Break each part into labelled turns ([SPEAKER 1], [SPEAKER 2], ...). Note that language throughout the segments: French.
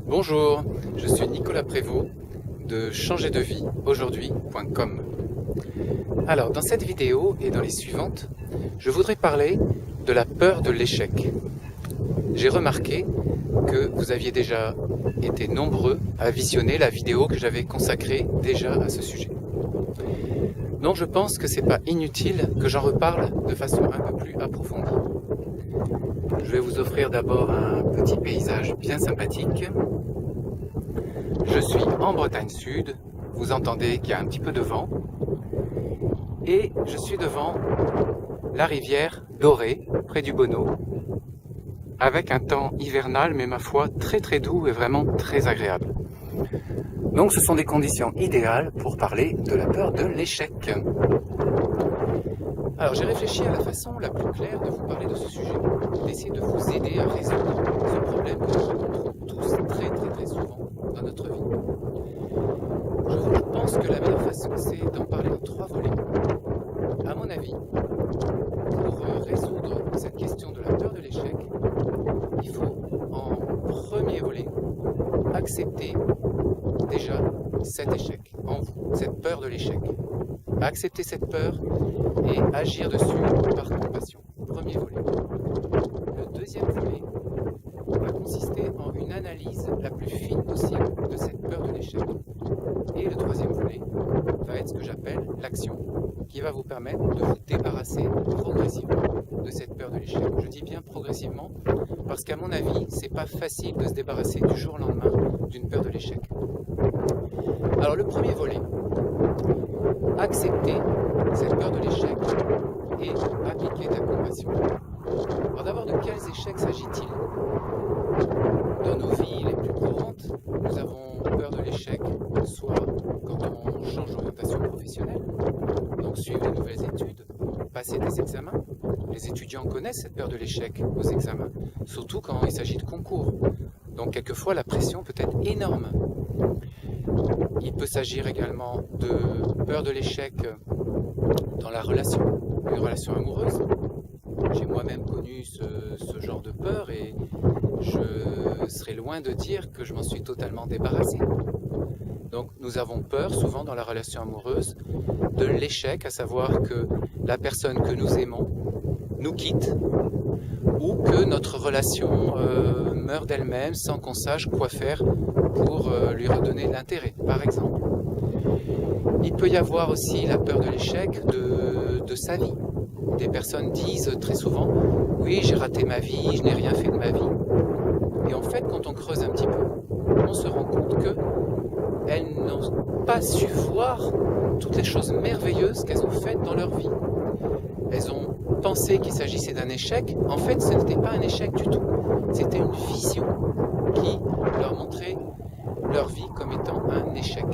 [SPEAKER 1] Bonjour, je suis Nicolas Prévost de changerdeviaujourd'hui.com. Alors, dans cette vidéo et dans les suivantes, je voudrais parler de la peur de l'échec. J'ai remarqué que vous aviez déjà été nombreux à visionner la vidéo que j'avais consacrée déjà à ce sujet. Donc je pense que c'est pas inutile que j'en reparle de façon un peu plus approfondie. Je vais vous offrir d'abord un petit paysage bien sympathique. Je suis en Bretagne Sud, vous entendez qu'il y a un petit peu de vent, et je suis devant la rivière Dorée, près du Bonneau, avec un temps hivernal, mais ma foi très très doux et vraiment très agréable. Donc ce sont des conditions idéales pour parler de la peur de l'échec. Alors j'ai réfléchi à la façon la plus claire de vous parler de ce sujet, d'essayer de vous aider à résoudre ce problème que nous rencontrons tous très souvent dans notre vie. Je pense que la meilleure façon c'est d'en parler en 3 volets. À mon avis, pour résoudre cette question de la peur de l'échec, il faut en premier volet accepter déjà cet échec en vous, cette peur de l'échec. Accepter cette peur et agir dessus par compassion. Premier volet. Le deuxième volet va consister en une analyse la plus fine possible de cette peur de l'échec. Et le troisième volet va être ce que j'appelle l'action, qui va vous permettre de vous débarrasser progressivement de cette peur de l'échec. Je dis bien progressivement, parce qu'à mon avis, c'est pas facile de se débarrasser du jour au lendemain d'une peur de l'échec. Alors le premier volet, accepter cette peur de l'échec et appliquer ta compassion. Alors d'abord, de quels échecs s'agit-il? Dans nos vies les plus courantes, nous avons peur de l'échec, soit quand on change d'orientation professionnelle, donc suivre de nouvelles études, passer des examens. Les étudiants connaissent cette peur de l'échec aux examens, surtout quand il s'agit de concours. Donc quelquefois la pression peut être énorme. Il peut s'agir également de peur de l'échec dans la relation, une relation amoureuse. J'ai moi-même connu ce genre de peur et je serais loin de dire que je m'en suis totalement débarrassé. Donc nous avons peur souvent dans la relation amoureuse de l'échec, à savoir que la personne que nous aimons nous quitte ou que notre relation meurt d'elle-même sans qu'on sache quoi faire pour lui redonner de l'intérêt, par exemple. Il peut y avoir aussi la peur de l'échec de sa vie. Des personnes disent très souvent « Oui, j'ai raté ma vie, je n'ai rien fait de ma vie ». Et en fait, quand on creuse un petit peu, on se rend compte qu'elles n'ont pas su voir toutes les choses merveilleuses qu'elles ont faites dans leur vie. Elles ont pensé qu'il s'agissait d'un échec. En fait, ce n'était pas un échec du tout. C'était une vision qui leur montrait leur vie comme étant un échec.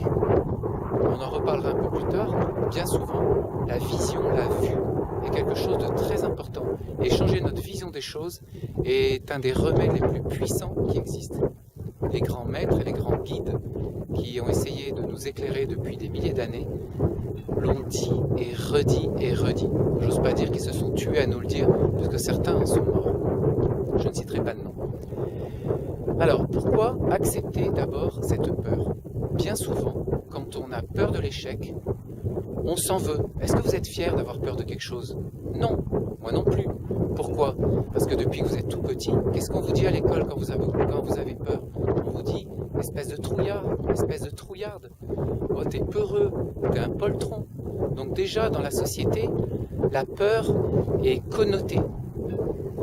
[SPEAKER 1] On en reparlera un peu plus tard. Bien souvent, la vision, la vue est quelque chose de très important. Et changer notre vision des choses est un des remèdes les plus puissants qui existent. Les grands maîtres et les grands guides qui ont essayé de nous éclairer depuis des milliers d'années l'ont dit et redit et redit. J'ose pas dire qu'ils se sont tués à nous le dire, puisque certains en sont morts. Je ne citerai pas de nom. Alors, pourquoi accepter d'abord cette peur? Bien souvent, quand on a peur de l'échec, on s'en veut. Est-ce que vous êtes fier d'avoir peur de quelque chose? Non, moi non plus. Pourquoi? Parce que depuis que vous êtes tout petit, qu'est-ce qu'on vous dit à l'école quand vous avez peur? On vous dit, espèce de trouillard, espèce de trouillarde. Oh, t'es peureux, t'es un poltron. Donc déjà, dans la société, la peur est connotée.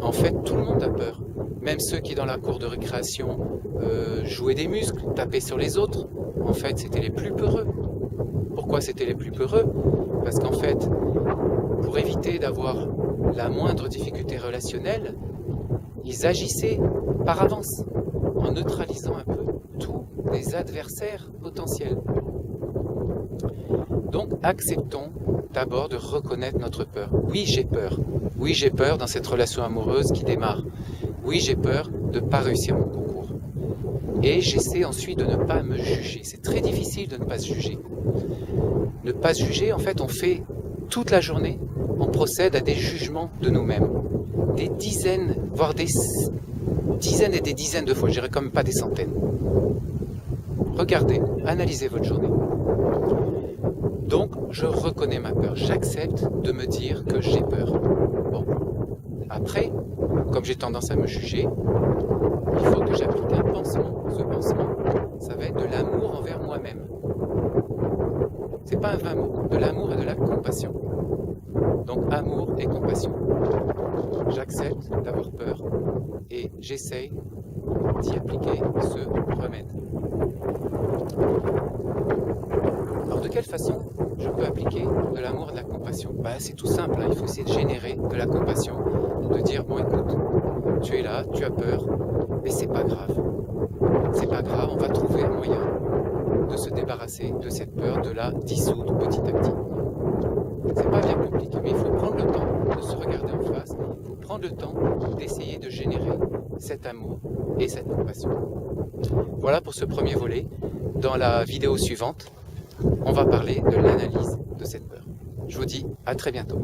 [SPEAKER 1] En fait, tout le monde a peur. Même ceux qui, dans la cour de récréation, jouaient des muscles, tapaient sur les autres, en fait, c'était les plus peureux. Pourquoi c'était les plus peureux? Parce qu'en fait, pour éviter d'avoir la moindre difficulté relationnelle, ils agissaient par avance, en neutralisant un peu tous les adversaires potentiels. Donc, acceptons d'abord de reconnaître notre peur. Oui, j'ai peur. Oui, j'ai peur dans cette relation amoureuse qui démarre. Oui, j'ai peur de ne pas réussir mon concours. Et j'essaie ensuite de ne pas me juger. C'est très difficile de ne pas se juger. Ne pas se juger, en fait, on fait toute la journée, on procède à des jugements de nous-mêmes. Des dizaines, voire des dizaines et des dizaines de fois, je dirais quand même pas des centaines. Regardez, analysez votre journée. Donc, je reconnais ma peur. J'accepte de me dire que j'ai peur. Bon. Après, comme j'ai tendance à me juger, il faut que j'applique un pansement. Ce pansement, ça va être de l'amour envers moi-même. C'est pas un vain mot, de l'amour et de la compassion. Donc, amour et compassion. J'accepte d'avoir peur et j'essaye d'y appliquer ce remède. Alors de quelle façon je peux appliquer de l'amour et de la compassion? C'est tout simple, il faut essayer de générer de la compassion, de dire bon écoute, tu es là, tu as peur, mais c'est pas grave. C'est pas grave, on va trouver un moyen de se débarrasser de cette peur, de la dissoudre petit à petit. C'est pas bien compliqué, mais il faut prendre le temps de se regarder en face, il faut prendre le temps d'essayer de générer cet amour et cette compassion. Voilà pour ce premier volet. Dans la vidéo suivante, on va parler de l'analyse de cette peur. Je vous dis à très bientôt.